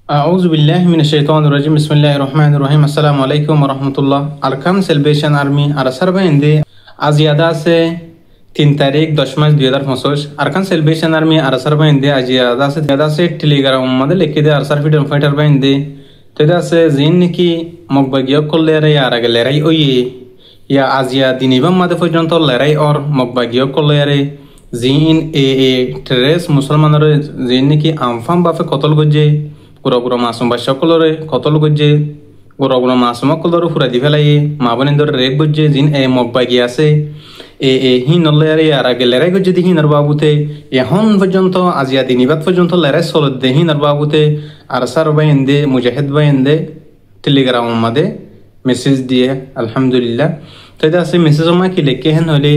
أعوذ بالله من الشيطان الرجيم بسم الله الرحمن الرحيم السلام عليكم ورحمة الله Arkan salvation army আরাসার বাইন্দে আজ ইয়াদা আছে 3 তারিখ 10 মাস 2025 আরকান সেলভেশন আর্মি আরাসার বাইন্দে আজ ইয়াদা আছে টেলিগ্রাম মধ্যে লিখে দে আরসার ফ্রিডম ফাইটার বাইন্দে তেদা আছে জিন নাকি মগবাগিয়া করলে রে আর আগে লড়াই ওই ইয়া আজিয়া দিনিবাম মাদে পর্যন্ত লড়াই আর মগবাগিয়া করলে রে জিন এ টেরেস মুসলমানের জিন নাকি আমফাম বাফে কতল গজে গুড়া মাসুম বা সকলরে কতল গজ্জে গুড়া মাসুম সকলরে ফুরা দি ফেলাই মা বোনেদের রেপ গজ্জে জিন এ মগবাগি আছে হি নলেরে আর আগে লেরাই গজ্জে দি হিনার বাবুতে এখন পর্যন্ত আজিয়া দিনিবাদ পর্যন্ত লেরাই চলত দে হিনার বাবুতে আর সার বাইন্দে মুজাহিদ বাইন্দে টেলিগ্রাম মাদে মেসেজ দিয়ে আলহামদুলিল্লাহ তাই আছে মেসেজ মা কি লেখে হেন হলে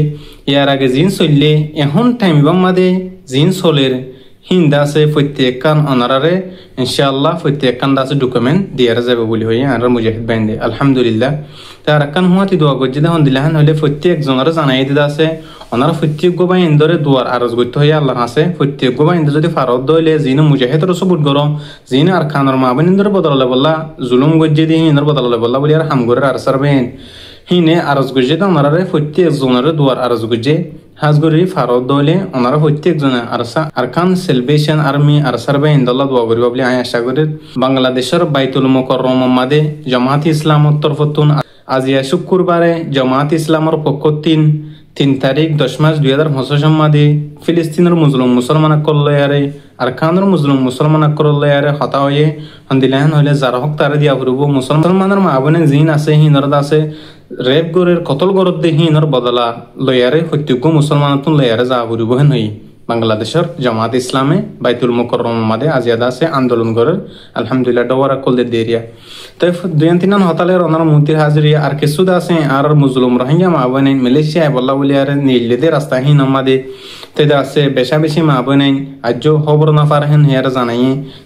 ইয়ার আগে জিন চললে এখন টাইম মাদে জিন চলের হিন্দা আছে প্রত্যেকখান অনারারে ইনশাআল্লাহ প্রত্যেকখান দাসে ডকুমেন্ট দিয়ে যাবে বলি হই আর মুজাহিদ বাইন্দে আলহামদুলিল্লাহ তার কান হুয়াতি দোয়া গজ্জে হন দিলাহান হলে প্রত্যেক জনের জানাই দিদা আছে ওনারা প্রত্যেক গোবাই ইন্দরে দুয়ার আরজ গইতে হই আল্লাহ আছে প্রত্যেক গোবাই ইন্দর যদি ফারদ দইলে জিন মুজাহিদর সবুত গরো জিন আর খানর মাবন ইন্দর বদলালে বল্লা জুলুম গজ্জে দি ইন্দর বদলালে বল্লা বলি আর হামগরের আর সারবেন হিনে আরজ গজ্জে দা ওনারে প্রত্যেক জনের দুয়ার আরজ গজ্জে হাজগরি ফারদ দলে ওনারা প্রত্যেক জনে আরকান সেলভেশন আর্মি আর সার্ভে ইন্দল্লাহ দোয়া করিব বলে আমি আশা করি বাংলাদেশের বাইতুল মুকাররম মাদে জামাত ইসলামর তরফতুন আজিয়া শুক্রবারে জামাত ইসলামর পক্ষ 3 তারিখ 10 মাস 2025 মাদে ফিলিস্তিনের মুসলমান করলে আরকানের মুসলমান করলে হতা হয়ে হন্দিলাহান হলে যারা হক তারা দিয়া ফুরব মুসলমানের মা বোনে জিন আছে হিনরদ আছে রেপ গরের কতল গরদ দে হিনর বদলা লয়ারে হত্যুক মুসলমানতুন লয়ারে যা ফুরব হেন হই বাংলাদেশের জামাত ইসলামে বাইতুল মুকাররম মাদে আজিয়াদা আছে আন্দোলন গরের আলহামদুলিল্লাহ ডওয়ারা কলদে দেরিয়া তাই দুয়ান্তিনান হতালের ওনার মুন্তির হাজিরি আর কিছুদা আছে আর মুসলিম রোহিঙ্গা মা বোনে মালয়েশিয়া বল্লা বলিয়ারে নীলদে রাস্তা হিন আমাদে তেদা আছে বেশা বেশি মা বোনে আজ খবর না পারহেন হেয়ার জানাই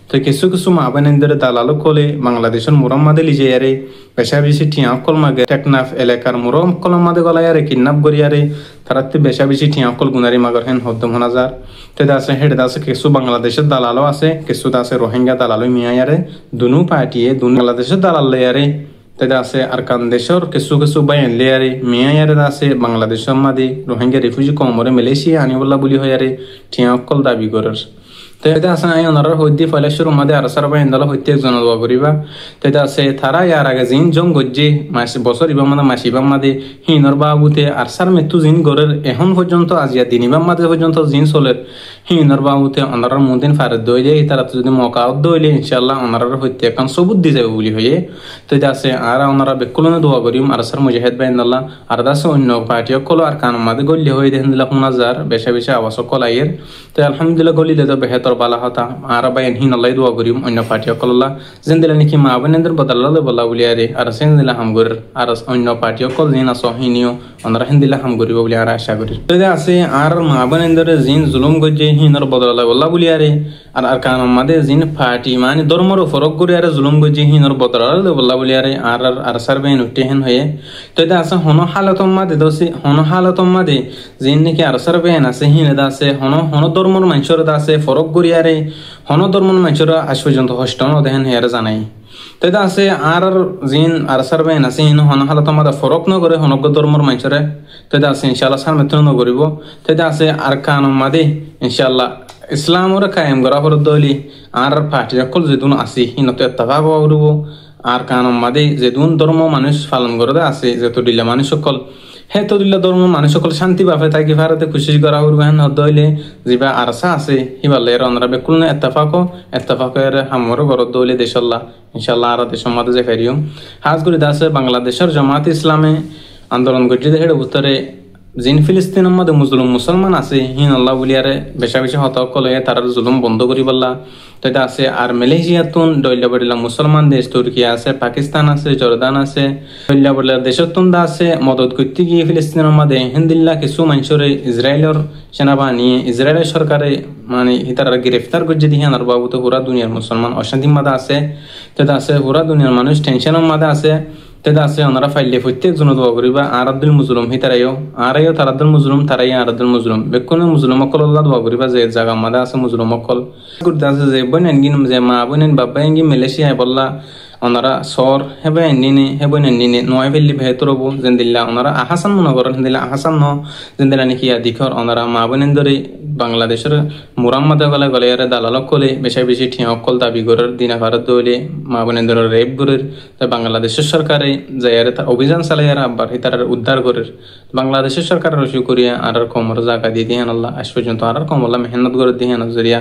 তো কিছু মা বোনেদের দালালো কলে বাংলাদেশের মুরম্মাদে লিজে আরে বেশা বেশি ঠিয়া কল মাগে টেকনাফ এলাকার মুরম কলম মাদে গলায়ারে কিডন্যাপ করিয়ারে তারাতে বেশা বেশি ঠিয়া কল গুনারি মাগর হেন হদ্দম হাজার তেদা আছে হেডা আছে কিছু বাংলাদেশের দালালো আছে কিছু আছে রোহিঙ্গা দালালো মিয়ায়ারে দুনু পার্টিয়ে দুনু বাংলাদেশের দালাল লেয়ারে তেদা আছে আরকান দেশের কিছু বাইন লেয়ারে মিয়ায়ারে আছে বাংলাদেশের মাদে রোহিঙ্গা রিফিউজি কমরে মালয়েশিয়া আনিবল্লা বলি হয়ারে ঠিয়া কল দাবি করার তেদা আছে আই ওনার হইদি ফলেশ্বর মাদে আর সারা বাইন দল হইতে একজন দোয়া করিবা তেদা আছে তারা ইয়ার আগে জিন জং গজ্জে মাস বছর ইবাম মাদে মাস ইবাম মাদে হিনর বাবুতে আর সার মৃত্যু জিন গরের এখন পর্যন্ত আজিয়া দিন ইবাম মাদে পর্যন্ত জিন চলের হিনর বাবুতে ওনার মুদিন ফারদ দইলে তারা যদি মৌকা দইলে ইনশাআল্লাহ ওনার হইতে এখন সবুত দি যাবে বলি হয়ে তেদা আছে আর ওনারা বেকুলনে দোয়া করিম আর সার মুজাহিদ বাইন আল্লাহ আর দাসে অন্য পার্টি কল আর কান মাদে গল্লি হয়ে দেন দিলা 5000 বেশা আওয়াজ কলাইয়ের তো আলহামদুলিল্লাহ গলি দে তো বেহতর বালা হতা আর বাইন হিন আল্লাহ দোয়া করিম অন্য পার্টি কল্লা জিন্দিলা নাকি মা বোনেদের বদলালে বলা বলি আরে আর সেন্দিলা হামগর আর অন্য পার্টি কল জিন আসহিনিও ওনারা হিন্দিলা হাম করিব বলি আর আশা করি তেদা আছে আর মা বোনেদের জিন জুলুম গজে হিনর বদলালে বলা বলি আরে আর কান মাদে জিন পার্টি মানে ধর্মর ফরক করে আর জুলুম গজে হিনর বদলালে বলা বলি আরে আর সার্ভেন উঠেন হয়ে তেদা আছে হন হালাতম মাদে দসি হন হালাতম মাদে জিন নাকি আর সার্ভেন আছে হিনেদা আছে হন ধর্মর মানুষের আছে ফরক করিয়ারে হন ধর্মর মানুষের আজ পর্যন্ত হস্টন দেখেন হেয়ারে জানাই তেদা আছে আর জিন আর সার্ভেন আছে হিন হন হালাতম মাদে ফরক ন করে হনক ধর্মর মানুষের তেদা আছে ইনশাআল্লাহ সার মেত্র ন করিব তেদা আছে আর কান মাদে ইনশাআল্লাহ ইসলামর কায়েম করা পর দলি আর পার্টি সকল যেদুন আছে হিনত ইত্তেফাক করব আর কান মাদে যেদুন ধর্ম মানুষ পালন করে আছে যেত দিলা মানুষ সকল হে তো দিল্লা ধর্ম মানুষ সকল শান্তি পাবে তাকে ভারতে খুশি করা করবে হেন হইলে যা আরসা আছে হিবালে এর অনরা বেকুল এত্তেফাকের হামর গরদ দইলে দেশাল্লাহ ইনশাআল্লাহ আর দেশের মাঝে যে ফেরিও হাজ করে দাসে বাংলাদেশের জামাত ইসলামে আন্দোলন করছে হেড উত্তরে জিন ফিলিস্তিনের মধ্যে মুসলমান আছে হিন আল্লাহ বলিয়ারে বেশা বেশি হতকল হয়ে তার জুলুম বন্ধ করি বললা তো এটা আছে আর মালয়েশিয়া তুন ডইলা বড়িলা মুসলমান দেশ তুর্কি আছে পাকিস্তান আছে জর্দান আছে ডইলা বড়িলা দেশতুন দা আছে মদত করতে গিয়ে ফিলিস্তিনের মধ্যে হিন্দিল্লা কিছু মানুষরে ইসরায়েলের সেনাবাহিনী ইসরায়েলের সরকারে মানে তারা গ্রেফতার করছে দিয়ে আর বাবু তো পুরা দুনিয়ার মুসলমান অশান্তির মাঝে আছে তো আছে পুরা দুনিয়ার মানুষ টেনশনের মাঝে আছে তেদা আছে ওনারা ফাইলে প্রত্যেকজন দোয়া করিবা আর আব্দুল মুজলুম হিতারাইও আরাইও তার আব্দুল মুজলুম তারাই আর আব্দুল মুজলুম বেকুনে মুজলুম অকল আল্লাহ দোয়া করিবা যে জায়গা মাদা আছে মুজলুম অকল করতে আছে যে বনেন গিন যে মা বনেন বাবা এঙ্গি মালয়েশিয়ায় বললা ওনারা সর হেবে নিনে হেবে নিনে নয় ফেললি ভেতরবো জেন্দিল্লা ওনারা আহাসান মনে করেন দিল্লা আহাসান ন জেন্দিল্লা নাকি দিখর ওনারা মা বোনেন ধরে বাংলাদেশের মুরাম্মাদে গলে গলে এর দালালক কলে বেশি বেশি ঠিয়া অকল দাবি করার দিনা ভারত দৌলে মা বোনেন ধরে রেপ করের তাই বাংলাদেশের সরকারে যাই অভিযান চালাই আর আব্বার তার উদ্ধার করের বাংলাদেশের সরকার রসু করিয়া আর কমর জায়গা দিয়ে দিহান আল্লাহ আজ পর্যন্ত আর কমল্লা মেহনত করে দিহান জরিয়া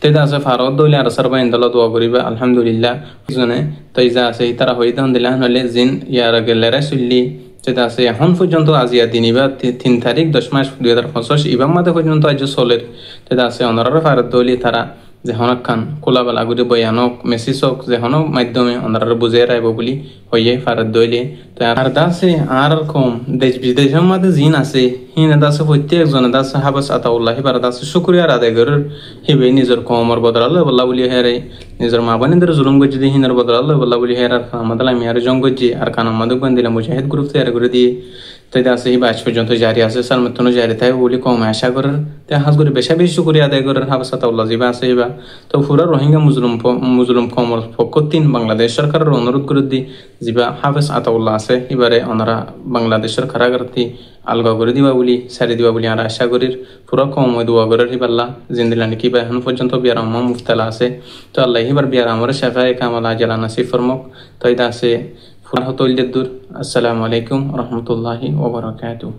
তেদা আছে ভারত দৌলে আর সারবা ইন্দলা দোয়া করিবা আলহামদুলিল্লাহ জনে তাই যা আছে তারা হইতে দিলা নলে জিন ইয়ার গেলেরা চললি যেটা আছে এখন পর্যন্ত আজিয়া দিন বা 3 তারিখ 10 মাস 2025 ইবাম মাদে পর্যন্ত আজ চলের যেটা আছে অনারা ভারত দৌলি তারা যে হনক খান কোলাবেলা গুড়ি বয়ানক মেসিসক যে হনক মাধ্যমে অনারা বুঝে রাইব বলি হইয়ে ভারত দৌলি তো আর দাসে আর কম দেশ বিদেশের মধ্যে জিন আছে হিনা দাসে প্রত্যেকজন দাসে হাবাস আতাউল্লাহ হিবার দাসে শুকরিয়া আদায় করার হিবে নিজের কমর বদলাল বল্লা বলি হেরে নিজের মা বোনদের জুলুম গজ্জি দিয়ে হিনার বদলাল বল্লা বলি হের আর আমাদের আমি আর জঙ্গজ্জি আর কান আমাদের বন্দিলা মুজাহিদ গ্রুপ তৈরি করে দিয়ে তাই আছে এই আজ পর্যন্ত জারি আছে সালমাতন জারি থাকে বলি কম আশা করার তাই হাজ করে বেশা বেশি শুকরিয়া আদায় করার হাবাস আতাউল্লাহ জিবা আছে এবার তো পুরা রোহিঙ্গা মুজলুম কমর পক্ষ 3 বাংলাদেশ সরকারের অনুরোধ করে দি জিবা হাফেজ আতাউল্লাহ আছে এবারে ওনারা বাংলাদেশের কারাগারতি আলগা করে দিবা বলি সারি দিবা বলি আর আশা করির পুরো কম দোয়া করার হিবাল্লাহ জিন্দিলানি কিবা এখন পর্যন্ত বিয়ার আম্মা মুফতালা আছে তো আল্লাহ হিবার বিয়ার আমার শাফায়ে কামাল আজালা নাসিব ফরমক তো এটা আছে ফুরাহ তৈলদের দূর আসসালামু আলাইকুম রহমতুল্লাহি ওয়া বারাকাতুহু।